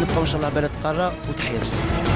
ونبقى ان شاء الله بلد قاره. وتحيه للجزائر.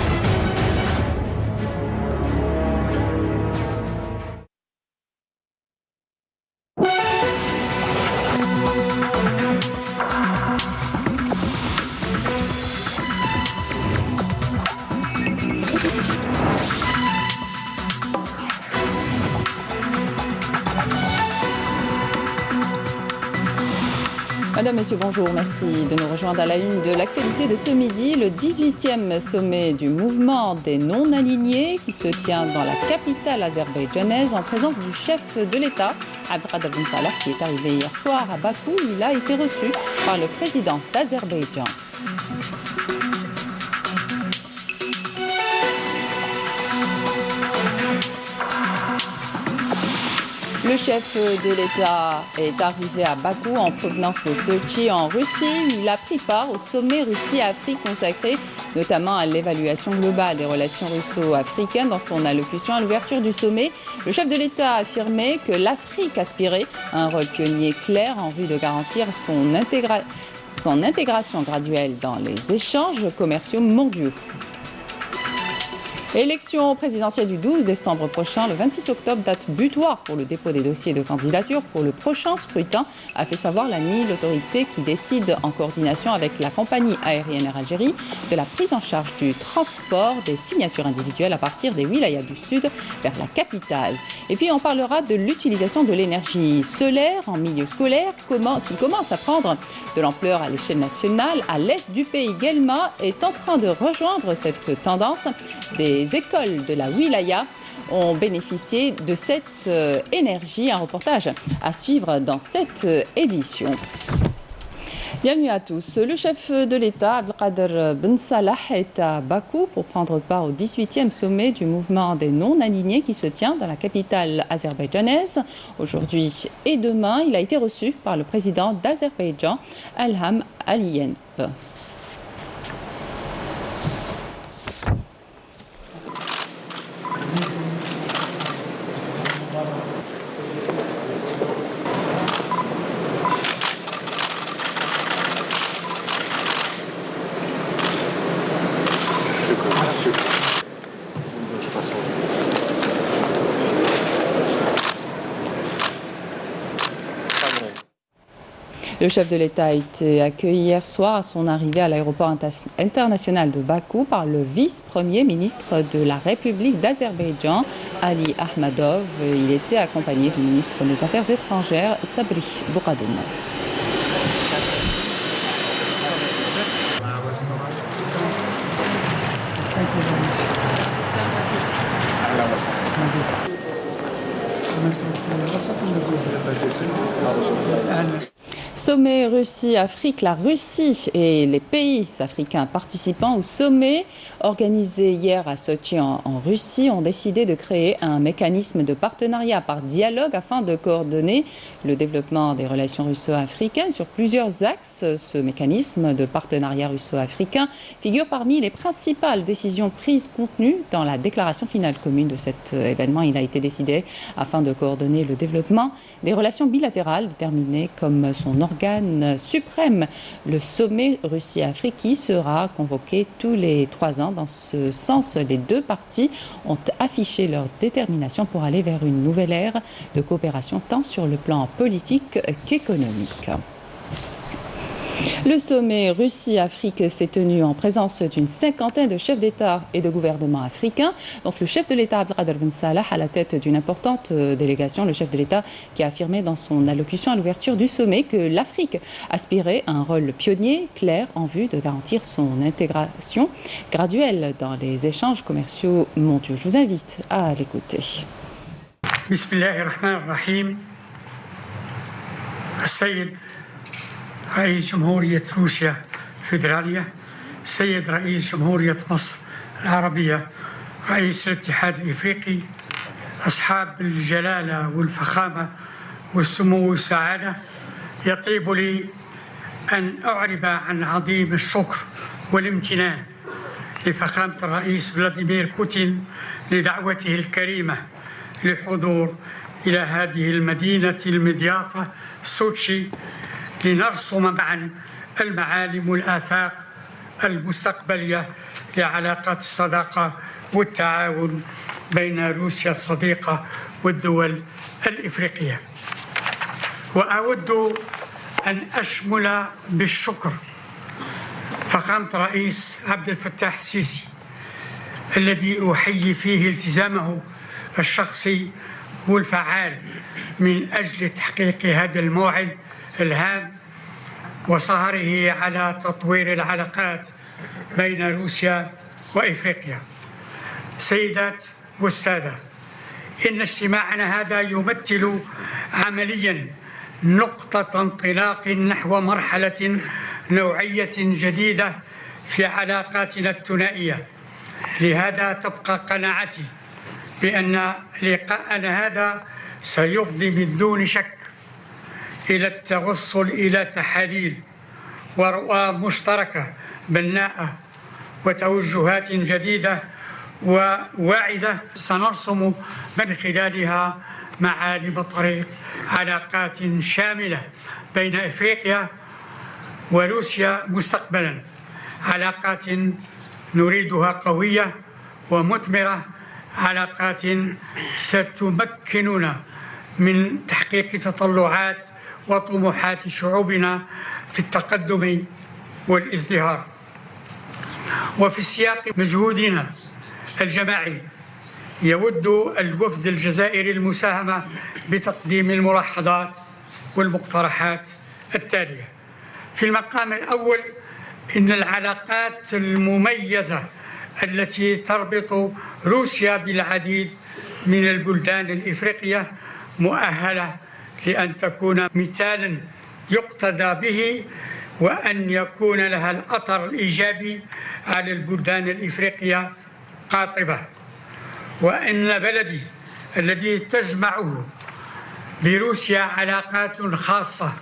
Madame, Monsieur, bonjour. Merci de nous rejoindre à la une de l'actualité de ce midi. Le 18e sommet du mouvement des non-alignés qui se tient dans la capitale azerbaïdjanaise en présence du chef de l'État, Abdelkader Ben Salah, qui est arrivé hier soir à Bakou. Il a été reçu par le président d'Azerbaïdjan. Le chef de l'État est arrivé à Bakou en provenance de Sochi en Russie. Il a pris part au sommet Russie-Afrique consacré notamment à l'évaluation globale des relations russo-africaines. Dans son allocution à l'ouverture du sommet, le chef de l'État a affirmé que l'Afrique aspirait à un rôle pionnier clair en vue de garantir son intégration graduelle dans les échanges commerciaux mondiaux. Élection présidentielle du 12 décembre prochain, le 26 octobre, date butoir pour le dépôt des dossiers de candidature pour le prochain scrutin, a fait savoir la nuit l'autorité qui décide en coordination avec la compagnie aérienne Air Algérie de la prise en charge du transport des signatures individuelles à partir des wilayas du sud vers la capitale. Et puis on parlera de l'utilisation de l'énergie solaire en milieu scolaire qui commence à prendre de l'ampleur à l'échelle nationale. À l'est du pays, Guelma est en train de rejoindre cette tendance. Des écoles de la wilaya ont bénéficié de cette énergie. Un reportage à suivre dans cette édition. Bienvenue à tous. Le chef de l'État, Abdelkader Ben Salah, est à Bakou pour prendre part au 18e sommet du mouvement des non-alignés qui se tient dans la capitale azerbaïdjanaise. Aujourd'hui et demain, il a été reçu par le président d'Azerbaïdjan, Ilham Aliyev. Le chef de l'État a été accueilli hier soir à son arrivée à l'aéroport international de Bakou par le vice-premier ministre de la République d'Azerbaïdjan, Ali Ahmadov. Il était accompagné du ministre des Affaires étrangères, Sabri Bouradoum. Sommet Russie-Afrique, la Russie et les pays africains participant au sommet organisé hier à Sochi en Russie ont décidé de créer un mécanisme de partenariat par dialogue afin de coordonner le développement des relations russo-africaines sur plusieurs axes. Ce mécanisme de partenariat russo-africain figure parmi les principales décisions prises contenues dans la déclaration finale commune de cet événement. Il a été décidé afin de coordonner le développement des relations bilatérales déterminées comme son organe suprême, le sommet Russie-Afrique qui sera convoqué tous les 3 ans. Dans ce sens, les deux parties ont affiché leur détermination pour aller vers une nouvelle ère de coopération tant sur le plan politique qu'économique. Le sommet Russie-Afrique s'est tenu en présence d'une 50aine de chefs d'État et de gouvernement africains, dont le chef de l'État Abdelkader Ben Salah à la tête d'une importante délégation. Le chef de l'État qui a affirmé dans son allocution à l'ouverture du sommet que l'Afrique aspirait à un rôle pionnier clair en vue de garantir son intégration graduelle dans les échanges commerciaux mondiaux. Je vous invite à l'écouter. Bismillahirrahmanirrahim. رئيس جمهورية روسيا الفيدرالية، السيد رئيس جمهورية مصر العربية، رئيس الاتحاد الإفريقي، أصحاب الجلالة والفخامة والسمو والسعادة، يطيب لي أن أعرب عن عظيم الشكر والامتنان لفخامة الرئيس فلاديمير بوتين لدعوته الكريمة للحضور إلى هذه المدينة المضيافة سوتشي لنرسم معا المعالم والآفاق المستقبلية لعلاقات الصداقة والتعاون بين روسيا الصديقة والدول الإفريقية. وأود أن أشمل بالشكر فخامة الرئيس عبد الفتاح السيسي الذي أحيي فيه التزامه الشخصي والفعال من أجل تحقيق هذا الموعد الهام وسهره على تطوير العلاقات بين روسيا وإفريقيا. سيدات والسادة، إن اجتماعنا هذا يمثل عملياً نقطة انطلاق نحو مرحلة نوعية جديدة في علاقاتنا الثنائية. لهذا تبقى قناعتي بأن لقاءنا هذا سيفضي من دون شك إلى التوصل إلى تحاليل ورؤى مشتركة بناءة وتوجهات جديدة وواعدة سنرسم من خلالها معالم طريق علاقات شاملة بين إفريقيا وروسيا مستقبلا، علاقات نريدها قوية ومثمرة، علاقات ستمكننا من تحقيق تطلعات وطموحات شعوبنا في التقدم والازدهار. وفي سياق مجهودنا الجماعي يود الوفد الجزائري المساهمة بتقديم الملاحظات والمقترحات التالية. في المقام الأول، إن العلاقات المميزة التي تربط روسيا بالعديد من البلدان الإفريقية مؤهلة لأن تكون مثالاً يقتدى به وأن يكون لها الأثر الإيجابي على البلدان الإفريقية قاطبة. وإن بلدي الذي تجمعه بروسيا علاقات خاصة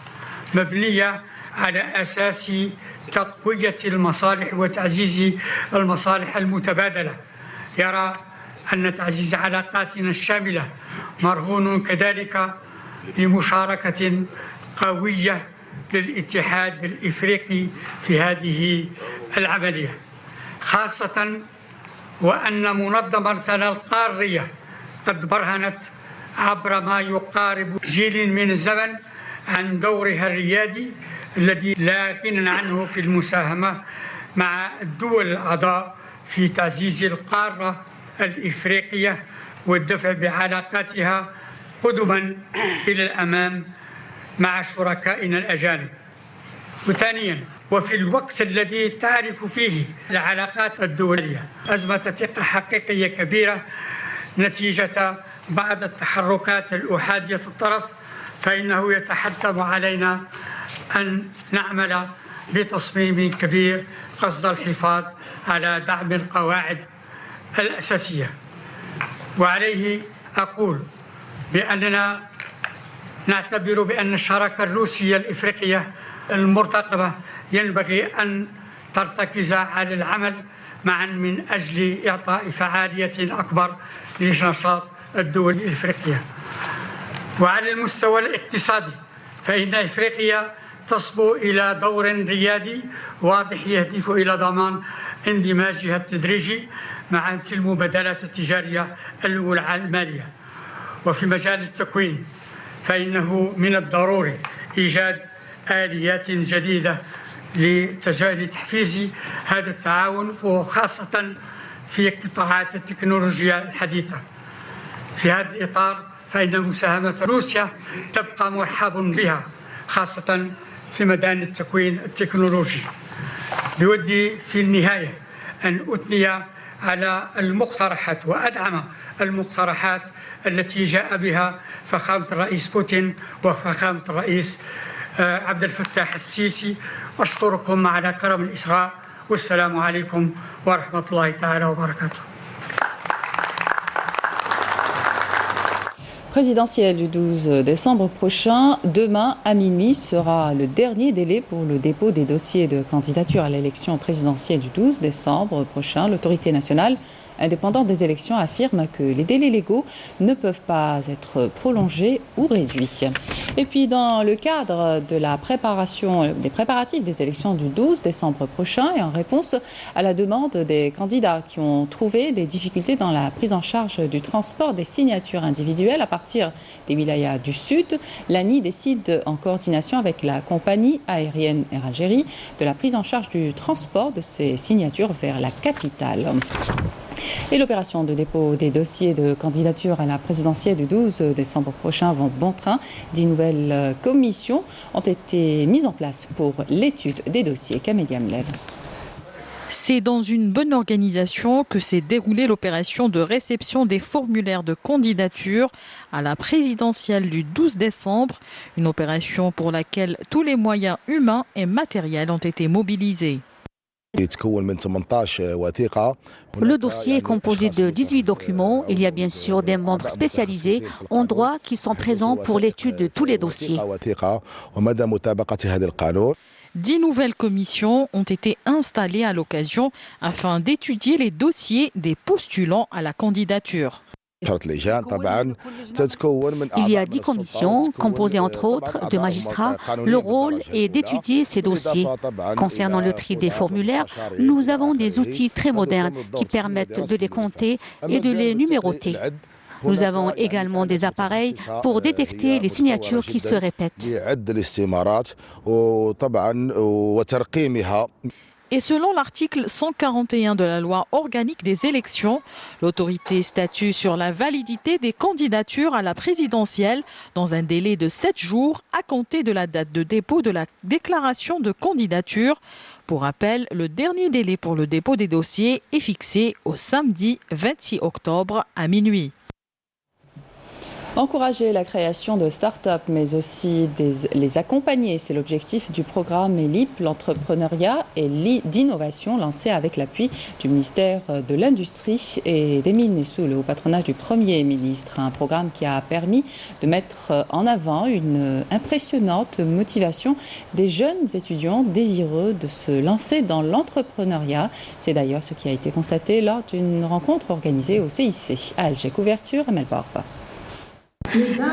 مبنية على أساس تقوية المصالح وتعزيز المصالح المتبادلة، يرى أن تعزيز علاقاتنا الشاملة مرهون كذلك بمشاركة قوية للاتحاد الإفريقي في هذه العملية، خاصة وأن منظمتنا القارية قد برهنت عبر ما يقارب جيل من الزمن عن دورها الريادي الذي لا غنى عنه في المساهمة مع الدول الأعضاء في تعزيز القارة الإفريقية والدفع بعلاقاتها قدما إلى الأمام مع شركائنا الأجانب. وثانيا، وفي الوقت الذي تعرف فيه العلاقات الدولية أزمة ثقة حقيقية كبيرة نتيجة بعض التحركات الأحادية الطرف، فإنه يتحتم علينا أن نعمل بتصميم كبير قصد الحفاظ على دعم القواعد الأساسية. وعليه أقول بأننا نعتبر بأن الشراكة الروسية الإفريقية المرتقبة ينبغي أن ترتكز على العمل معا من أجل إعطاء فعالية أكبر لنشاط الدول الإفريقية. وعلى المستوى الاقتصادي فإن إفريقيا تصبو إلى دور ريادي واضح يهدف إلى ضمان اندماجها التدريجي معا في المبادلات التجارية والمالية. وفي مجال التكوين فإنه من الضروري إيجاد آليات جديدة لتحفيز هذا التعاون، وخاصة في قطاعات التكنولوجيا الحديثة. في هذا الإطار فإن مساهمة روسيا تبقى مرحب بها، خاصة في ميدان التكوين التكنولوجي. بودي في النهاية أن أثني على المقترحات وأدعم المقترحات التي جاء بها فخامة الرئيس بوتين وفخامة الرئيس عبد الفتاح السيسي. أشكركم على كرم الإصغاء، والسلام عليكم ورحمة الله تعالى وبركاته. Présidentielle du 12 décembre prochain, demain à minuit sera le dernier délai pour le dépôt des dossiers de candidature à l'élection présidentielle du 12 décembre prochain. L'autorité nationale indépendante des élections affirme que les délais légaux ne peuvent pas être prolongés ou réduits. Et puis dans le cadre de la préparation des préparatifs des élections du 12 décembre prochain et en réponse à la demande des candidats qui ont trouvé des difficultés dans la prise en charge du transport des signatures individuelles à partir des wilayas du Sud, l'ANI décide en coordination avec la compagnie aérienne Air Algérie de la prise en charge du transport de ces signatures vers la capitale. Et l'opération de dépôt des dossiers de candidature à la présidentielle du 12 décembre prochain va bon train. 10 nouvelles commissions ont été mises en place pour l'étude des dossiers. Camélia Mlev. C'est dans une bonne organisation que s'est déroulée l'opération de réception des formulaires de candidature à la présidentielle du 12 décembre. Une opération pour laquelle tous les moyens humains et matériels ont été mobilisés. Le dossier est composé de 18 documents. Il y a bien sûr des membres spécialisés en droit qui sont présents pour l'étude de tous les dossiers. 10 nouvelles commissions ont été installées à l'occasion afin d'étudier les dossiers des postulants à la candidature. Il y a 10 commissions composées entre autres de magistrats. Le rôle est d'étudier ces dossiers. Concernant le tri des formulaires, nous avons des outils très modernes qui permettent de les compter et de les numéroter. Nous avons également des appareils pour détecter les signatures qui se répètent. Et selon l'article 141 de la loi organique des élections, l'autorité statue sur la validité des candidatures à la présidentielle dans un délai de 7 jours à compter de la date de dépôt de la déclaration de candidature. Pour rappel, le dernier délai pour le dépôt des dossiers est fixé au samedi 26 octobre à minuit. Encourager la création de start-up, mais aussi les accompagner, c'est l'objectif du programme ELIP, l'entrepreneuriat et d'innovation lancé avec l'appui du ministère de l'Industrie et des Mines et sous le haut patronage du Premier ministre. Un programme qui a permis de mettre en avant une impressionnante motivation des jeunes étudiants désireux de se lancer dans l'entrepreneuriat. C'est d'ailleurs ce qui a été constaté lors d'une rencontre organisée au CIC à Alger. Couverture, Amel Barba.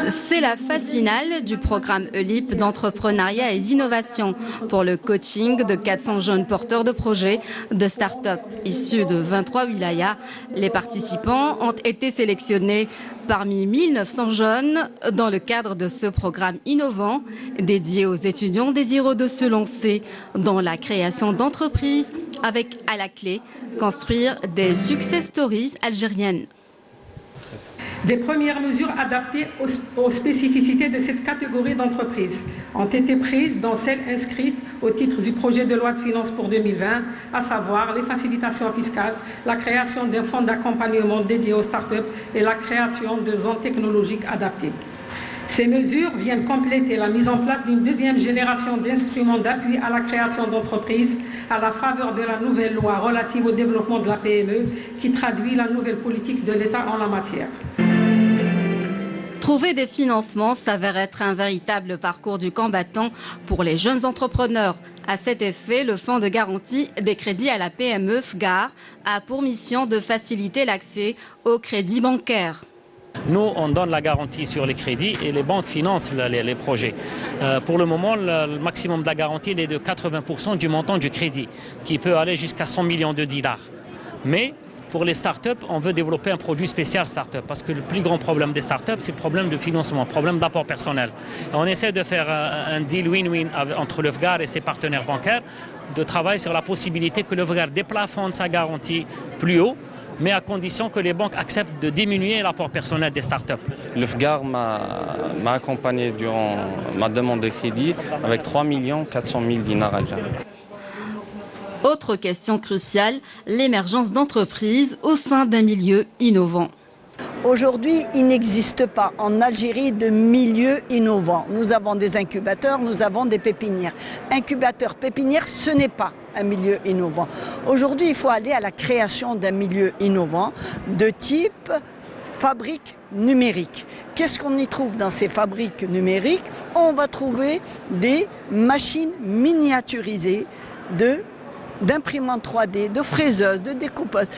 C'est la phase finale du programme ELIP d'entrepreneuriat et d'innovation pour le coaching de 400 jeunes porteurs de projets de start-up issus de 23 wilayas. Les participants ont été sélectionnés parmi 1900 jeunes dans le cadre de ce programme innovant dédié aux étudiants désireux de se lancer dans la création d'entreprises avec à la clé construire des success stories algériennes. Des premières mesures adaptées aux spécificités de cette catégorie d'entreprises ont été prises dans celles inscrites au titre du projet de loi de finances pour 2020, à savoir les facilitations fiscales, la création d'un fonds d'accompagnement dédié aux start-up et la création de zones technologiques adaptées. Ces mesures viennent compléter la mise en place d'une deuxième génération d'instruments d'appui à la création d'entreprises à la faveur de la nouvelle loi relative au développement de la PME qui traduit la nouvelle politique de l'État en la matière. Trouver des financements s'avère être un véritable parcours du combattant pour les jeunes entrepreneurs. À cet effet, le Fonds de garantie des crédits à la PME, FGAR, a pour mission de faciliter l'accès aux crédits bancaires. Nous, on donne la garantie sur les crédits et les banques financent les projets. Pour le moment, le maximum de la garantie est de 80% du montant du crédit, qui peut aller jusqu'à 100 millions de dinars. Mais pour les startups, on veut développer un produit spécial startup parce que le plus grand problème des startups, c'est le problème de financement, le problème d'apport personnel. Et on essaie de faire un deal win-win entre le FGAR et ses partenaires bancaires, de travailler sur la possibilité que le FGAR déplafonne sa garantie plus haut, mais à condition que les banques acceptent de diminuer l'apport personnel des startups. Le FGAR m'a accompagné durant ma demande de crédit avec 3 400 000 dinars algériens. Autre question cruciale, l'émergence d'entreprises au sein d'un milieu innovant. Aujourd'hui, il n'existe pas en Algérie de milieu innovant. Nous avons des incubateurs, nous avons des pépinières. Incubateur, pépinière, ce n'est pas un milieu innovant. Aujourd'hui, il faut aller à la création d'un milieu innovant de type fabrique numérique. Qu'est-ce qu'on y trouve dans ces fabriques numériques? On va trouver des machines miniaturisées de d'imprimantes 3D, de fraiseuses, de découpeuses.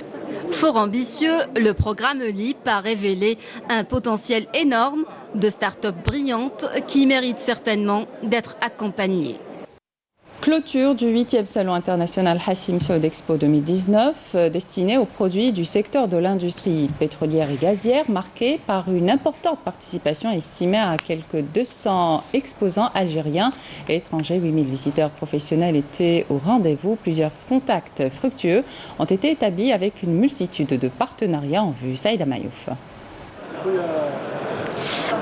Fort ambitieux, le programme ELIP a révélé un potentiel énorme de start-up brillantes qui méritent certainement d'être accompagnées. Clôture du 8e Salon international Hassim Saoud Expo 2019, destiné aux produits du secteur de l'industrie pétrolière et gazière, marqué par une importante participation estimée à quelques 200 exposants algériens et étrangers. 8000 visiteurs professionnels étaient au rendez-vous. Plusieurs contacts fructueux ont été établis avec une multitude de partenariats en vue. Saïda Mayouf.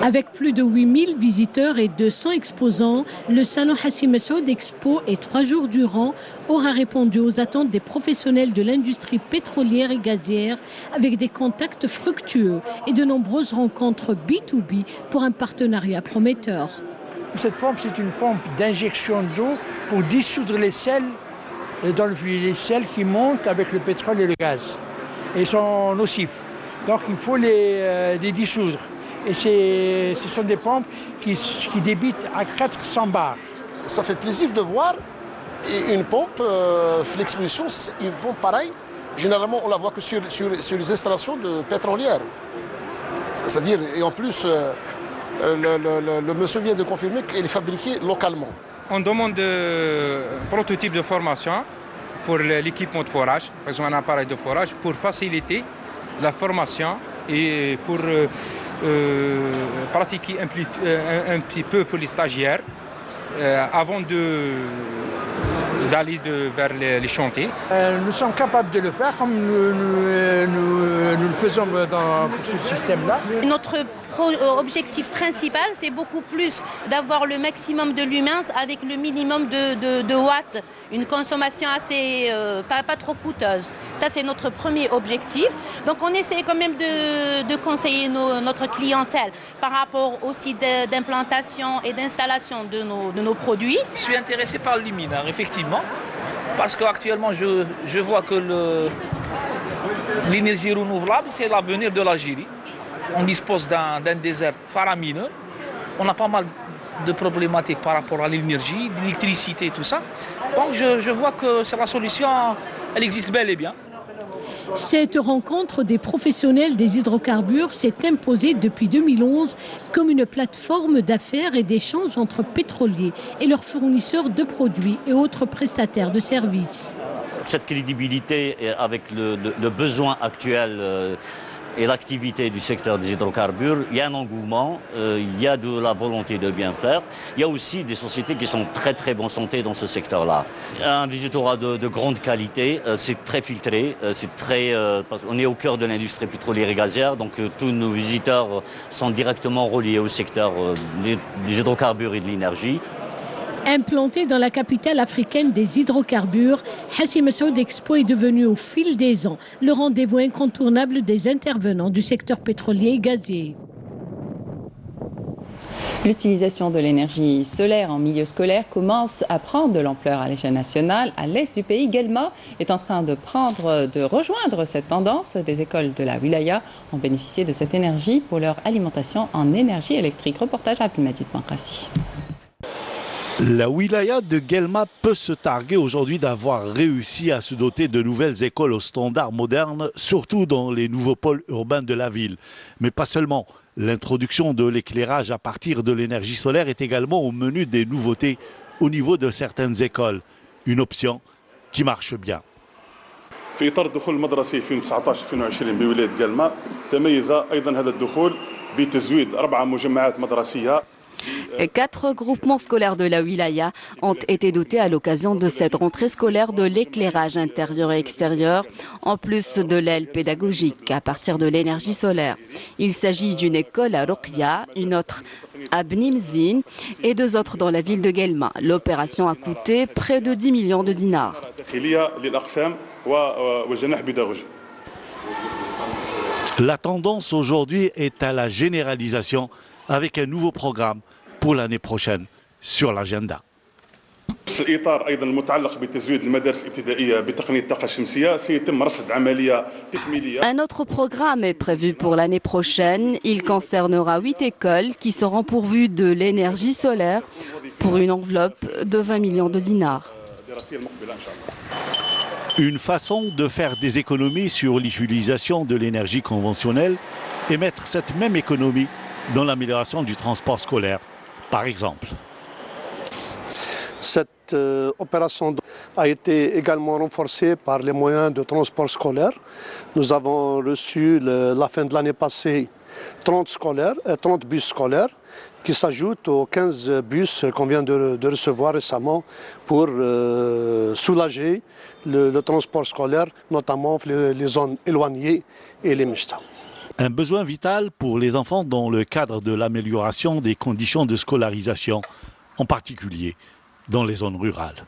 Avec plus de 8000 visiteurs et 200 exposants, le salon Hassim Saoud Expo et 3 jours durant aura répondu aux attentes des professionnels de l'industrie pétrolière et gazière avec des contacts fructueux et de nombreuses rencontres B2B pour un partenariat prometteur. Cette pompe, c'est une pompe d'injection d'eau pour dissoudre les sels dans le fluide, les sels qui montent avec le pétrole et le gaz et sont nocifs. Donc il faut les dissoudre. Et ce sont des pompes qui débitent à 400 bars. Ça fait plaisir de voir une pompe Flexmission, une pompe pareille. Généralement, on la voit que sur les installations pétrolières. C'est-à-dire, et en plus, le monsieur vient de confirmer qu'elle est fabriquée localement. On demande un prototype de formation pour l'équipement de forage, par exemple un appareil de forage, pour faciliter la formation et pour pratiquer un petit peu pour les stagiaires avant d'aller vers les chantiers. Nous sommes capables de le faire comme nous le faisons pour ce système-là. Notre objectif principal, c'est beaucoup plus d'avoir le maximum de lumens avec le minimum de watts, une consommation assez pas trop coûteuse. Ça, c'est notre premier objectif. Donc, on essaie quand même de conseiller notre clientèle par rapport aussi d'implantation et d'installation de nos produits. Je suis intéressé par le luminaire, effectivement, parce qu'actuellement, je vois que l'énergie renouvelable, c'est l'avenir de l'Algérie. On dispose d'un désert faramineux. On a pas mal de problématiques par rapport à l'énergie, l'électricité et tout ça. Donc je vois que la solution, elle existe bel et bien. Cette rencontre des professionnels des hydrocarbures s'est imposée depuis 2011 comme une plateforme d'affaires et d'échanges entre pétroliers et leurs fournisseurs de produits et autres prestataires de services. Cette crédibilité avec le besoin actuel et l'activité du secteur des hydrocarbures, il y a un engouement, il y a de la volonté de bien faire. Il y a aussi des sociétés qui sont très très bonne santé dans ce secteur-là. Un visitorat de grande qualité, c'est très filtré, on est au cœur de l'industrie pétrolière et gazière, donc tous nos visiteurs sont directement reliés au secteur des hydrocarbures et de l'énergie. Implanté dans la capitale africaine des hydrocarbures, Hassim Saoud Expo est devenu au fil des ans le rendez-vous incontournable des intervenants du secteur pétrolier et gazier. L'utilisation de l'énergie solaire en milieu scolaire commence à prendre de l'ampleur à l'échelle nationale. À l'est du pays, Guelma est en train de rejoindre cette tendance. Des écoles de la Wilaya ont bénéficié de cette énergie pour leur alimentation en énergie électrique. Reportage à Abdelmajid Bankrassi. La wilaya de Guelma peut se targuer aujourd'hui d'avoir réussi à se doter de nouvelles écoles aux standards modernes, surtout dans les nouveaux pôles urbains de la ville. Mais pas seulement. L'introduction de l'éclairage à partir de l'énergie solaire est également au menu des nouveautés au niveau de certaines écoles. Une option qui marche bien. في إطار الدخول المدرسي 2019-2020 بولاية قلمة تميز أيضا هذا الدخول بتزويد 4 مجمعات مدرسية. 4 groupements scolaires de la Wilaya ont été dotés à l'occasion de cette rentrée scolaire de l'éclairage intérieur et extérieur, en plus de l'aile pédagogique à partir de l'énergie solaire. Il s'agit d'une école à Roqia, une autre à Bnimzin et 2 autres dans la ville de Guelma. L'opération a coûté près de 10 millions de dinars. La tendance aujourd'hui est à la généralisation avec un nouveau programme pour l'année prochaine sur l'agenda. Un autre programme est prévu pour l'année prochaine. Il concernera 8 écoles qui seront pourvues de l'énergie solaire pour une enveloppe de 20 millions de dinars. Une façon de faire des économies sur l'utilisation de l'énergie conventionnelle et mettre cette même économie dans l'amélioration du transport scolaire, par exemple. Cette opération a été également renforcée par les moyens de transport scolaire. Nous avons reçu la fin de l'année passée 30 bus scolaires qui s'ajoutent aux 15 bus qu'on vient de recevoir récemment pour soulager le transport scolaire, notamment les zones éloignées et les mixtas. Un besoin vital pour les enfants dans le cadre de l'amélioration des conditions de scolarisation, en particulier dans les zones rurales.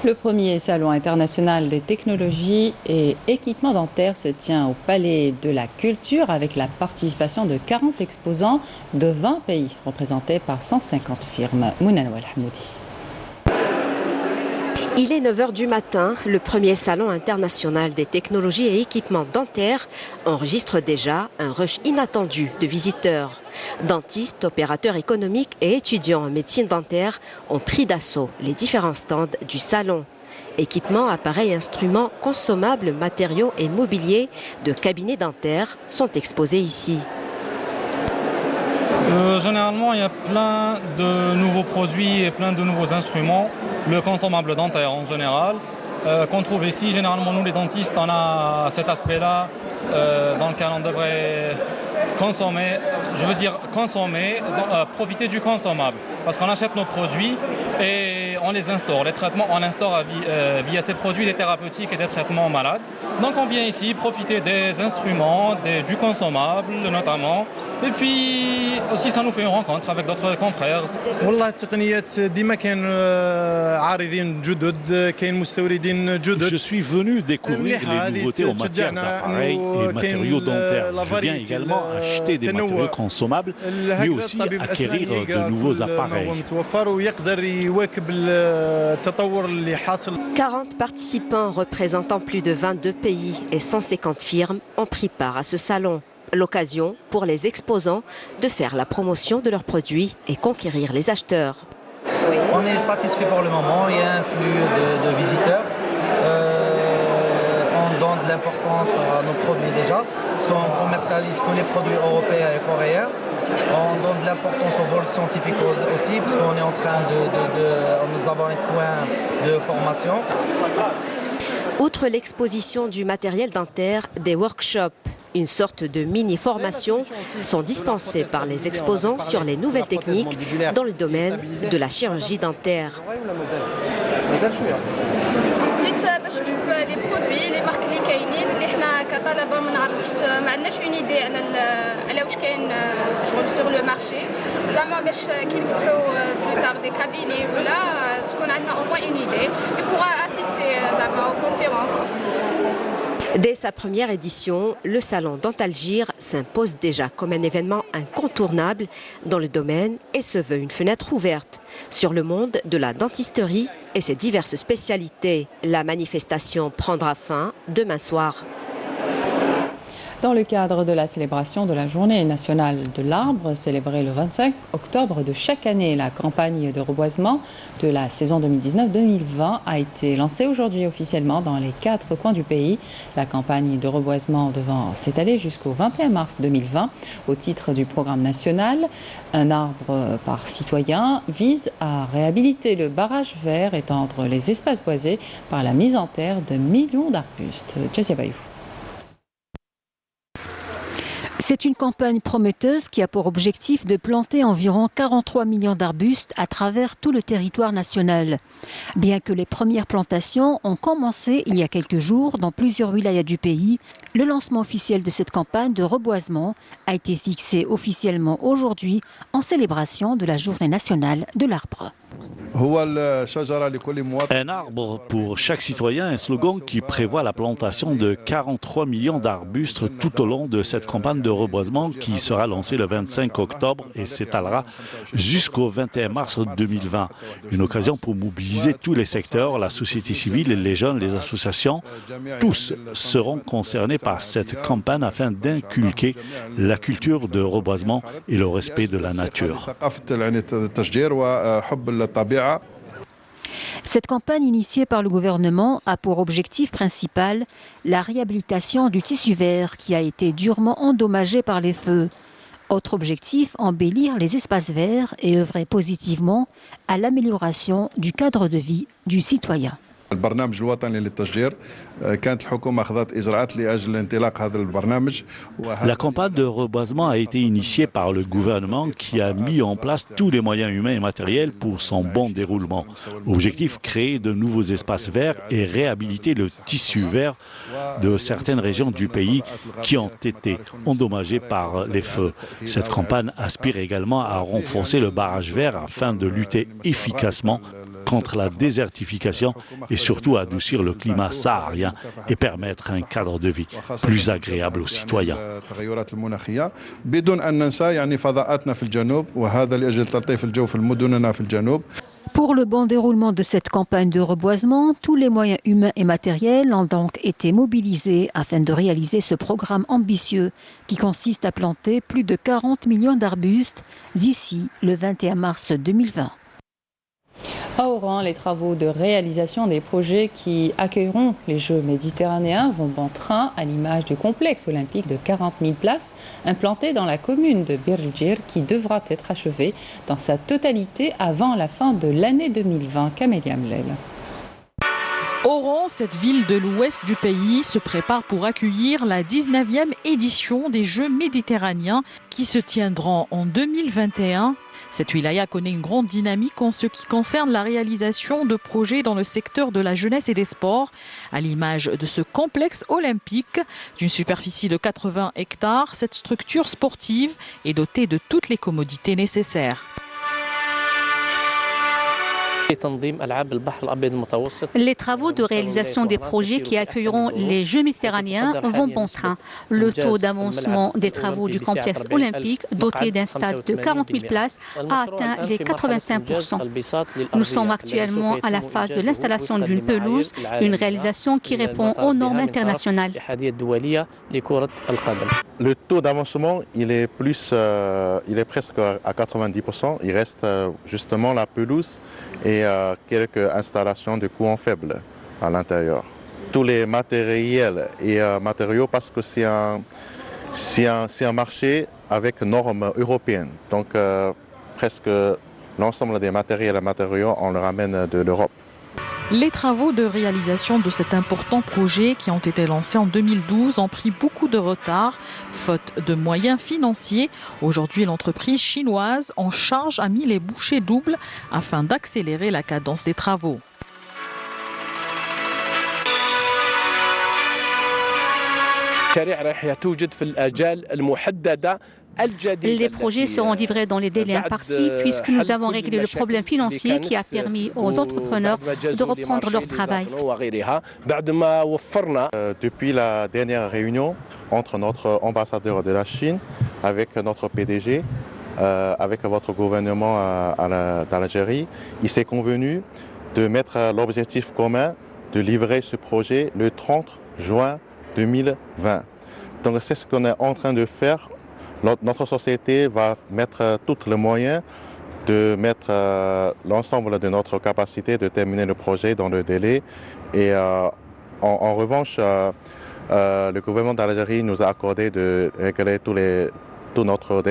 Le premier salon international des technologies et équipements dentaires se tient au Palais de la Culture avec la participation de 40 exposants de 20 pays, représentés par 150 firmes. Mounan Walhamoudi. Il est 9 h du matin, le premier salon international des technologies et équipements dentaires enregistre déjà un rush inattendu de visiteurs. Dentistes, opérateurs économiques et étudiants en médecine dentaire ont pris d'assaut les différents stands du salon. Équipements, appareils, instruments, consommables, matériaux et mobilier de cabinets dentaires sont exposés ici. Généralement, il y a plein de nouveaux produits et plein de nouveaux instruments, le consommable dentaire en général, qu'on trouve ici. Généralement, nous les dentistes, on a cet aspect-là dans lequel on devrait consommer, profiter du consommable. Parce qu'on achète nos produits et on les instaure. Les traitements, on instaure via ces produits des thérapeutiques et des traitements malades. Donc on vient ici profiter des instruments, du consommable notamment. Et puis aussi ça nous fait une rencontre avec d'autres confrères. Je suis venu découvrir les nouveautés en matière d'appareils et matériaux dentaires. Je viens également acheter des matériaux consommables, mais aussi acquérir de nouveaux appareils. 40 participants représentant plus de 22 pays et 150 firmes ont pris part à ce salon. L'occasion pour les exposants de faire la promotion de leurs produits et conquérir les acheteurs. On est satisfait pour le moment, il y a un flux de visiteurs. On donne de l'importance à nos produits déjà, parce qu'on commercialise que les produits européens et coréens. On donne de l'importance au vol scientifique aussi, parce qu'on est en train nous avons un coin de formation. Outre l'exposition du matériel dentaire, des workshops, une sorte de mini-formation, sont dispensés par les exposants sur les nouvelles techniques dans le domaine de la chirurgie dentaire. باش نشوف لي برودوي لي مارك اللي كاينين اللي حنا كطلبه ما نعرفوش ما عندناش اون ايدي على واش كاين شغل سور لو مارشي زعما باش كي نفتحوا بلو تار دي كابيني ولا تكون عندنا او موان اون ايدي اي بور اسيستي زعما aux conférences. Dès sa première édition, le salon Dentalgir s'impose déjà comme un événement incontournable dans le domaine et se veut une fenêtre ouverte sur le monde de la dentisterie et ses diverses spécialités. La manifestation prendra fin demain soir. Dans le cadre de la célébration de la Journée nationale de l'arbre, célébrée le 25 octobre de chaque année, la campagne de reboisement de la saison 2019-2020 a été lancée aujourd'hui officiellement dans les 4 coins du pays. La campagne de reboisement devant s'étaler jusqu'au 21 mars 2020 au titre du programme national. Un arbre par citoyen vise à réhabiliter le barrage vert, étendre les espaces boisés par la mise en terre de millions d'arbustes. Jessia Bayou. C'est une campagne prometteuse qui a pour objectif de planter environ 43 millions d'arbustes à travers tout le territoire national. Bien que les premières plantations ont commencé il y a quelques jours dans plusieurs wilayas du pays, le lancement officiel de cette campagne de reboisement a été fixé officiellement aujourd'hui en célébration de la Journée nationale de l'arbre. Un arbre pour chaque citoyen, un slogan qui prévoit la plantation de 43 millions d'arbustes tout au long de cette campagne de reboisement qui sera lancée le 25 octobre et s'étalera jusqu'au 21 mars 2020. Une occasion pour mobiliser tous les secteurs, la société civile, les jeunes, les associations. Tous seront concernés par cette campagne afin d'inculquer la culture de reboisement et le respect de la nature. Cette campagne initiée par le gouvernement a pour objectif principal la réhabilitation du tissu vert qui a été durement endommagé par les feux. Autre objectif, embellir les espaces verts et œuvrer positivement à l'amélioration du cadre de vie du citoyen. البرنامج الوطني للتشجير كانت الحكومة أخذت إجراءات لأجل انطلاق هذا البرنامج. La campagne de reboisement a été initiée par le gouvernement qui a mis en place tous les moyens humains et matériels pour son bon déroulement. Objectif, créer de nouveaux espaces verts et réhabiliter le tissu vert de certaines régions du pays qui ont été endommagées par les feux. Cette campagne aspire également à renforcer le barrage vert afin de lutter efficacement contre la désertification et surtout adoucir le climat saharien et permettre un cadre de vie plus agréable aux citoyens. Pour le bon déroulement de cette campagne de reboisement, tous les moyens humains et matériels ont donc été mobilisés afin de réaliser ce programme ambitieux qui consiste à planter plus de 40 millions d'arbustes d'ici le 21 mars 2020. À Oran, les travaux de réalisation des projets qui accueilleront les Jeux méditerranéens vont bon train à l'image du complexe olympique de 40 000 places implanté dans la commune de Birjir qui devra être achevé dans sa totalité avant la fin de l'année 2020. Camélia Mlel. Oran, cette ville de l'ouest du pays, se prépare pour accueillir la 19e édition des Jeux méditerranéens qui se tiendront en 2021. Cette wilaya connaît une grande dynamique en ce qui concerne la réalisation de projets dans le secteur de la jeunesse et des sports, à l'image de ce complexe olympique d'une superficie de 80 hectares. Cette structure sportive est dotée de toutes les commodités nécessaires. Les travaux de réalisation des projets qui accueilleront les Jeux méditerranéens vont bon train. Le taux d'avancement des travaux du complexe olympique, doté d'un stade de 40 000 places, a atteint les 85%. Nous sommes actuellement à la phase de l'installation d'une pelouse, une réalisation qui répond aux normes internationales. Le taux d'avancement, il est presque à 90%. Il reste justement la pelouse et quelques installations de courant faible à l'intérieur. Tous les matériels et matériaux, parce que c'est un marché avec normes européennes. Donc presque l'ensemble des matériels et matériaux, on le ramène de l'Europe. Les travaux de réalisation de cet important projet qui ont été lancés en 2012 ont pris beaucoup de retard, faute de moyens financiers. Aujourd'hui, l'entreprise chinoise en charge a mis les bouchées doubles afin d'accélérer la cadence des travaux. Les projets seront livrés dans les délais impartis puisque nous avons réglé le problème financier qui a permis aux entrepreneurs de reprendre leur travail. Depuis la dernière réunion entre notre ambassadeur de la Chine avec notre PDG, avec votre gouvernement d'Algérie, il s'est convenu de mettre l'objectif commun de livrer ce projet le 30 juin 2020. Donc c'est ce qu'on est en train de faire. Notre société va mettre tous les moyens de mettre l'ensemble de notre capacité de terminer le projet dans le délai. Et en revanche, le gouvernement d'Algérie nous a accordé de régler toutes notre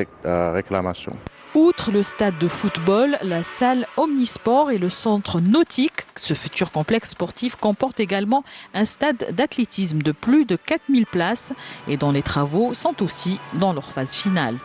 réclamations. Outre le stade de football, la salle omnisport et le centre nautique, ce futur complexe sportif comporte également un stade d'athlétisme de plus de 4000 places et dont les travaux sont aussi dans leur phase finale.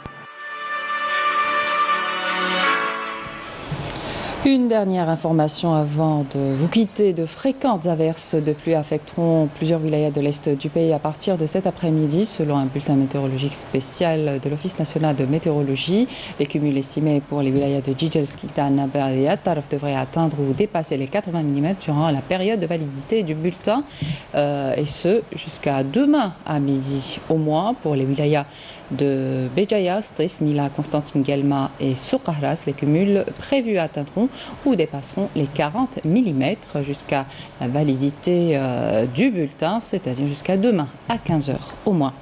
Une dernière information avant de vous quitter. De fréquentes averses de pluie affecteront plusieurs wilayas de l'Est du pays à partir de cet après-midi, selon un bulletin météorologique spécial de l'Office national de météorologie. Les cumuls estimés pour les wilayas de Jijel, Skiltan, Naber et At-Tarf devraient atteindre ou dépasser les 80 mm durant la période de validité du bulletin, et ce jusqu'à demain à midi au moins. Pour les wilayas de Béjaïa, Strif, Mila, Constantine Guelma et Soukahras. Les cumuls prévus atteindront ou dépasseront les 40 mm jusqu'à la validité du bulletin, c'est-à-dire jusqu'à demain à 15h au moins.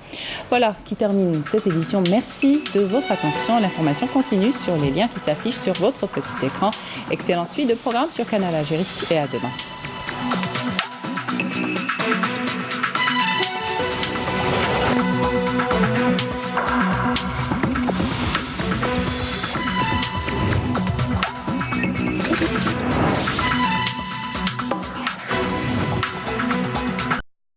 Voilà qui termine cette édition. Merci de votre attention. L'information continue sur les liens qui s'affichent sur votre petit écran. Excellente suite de programme sur Canal Algérie et à demain.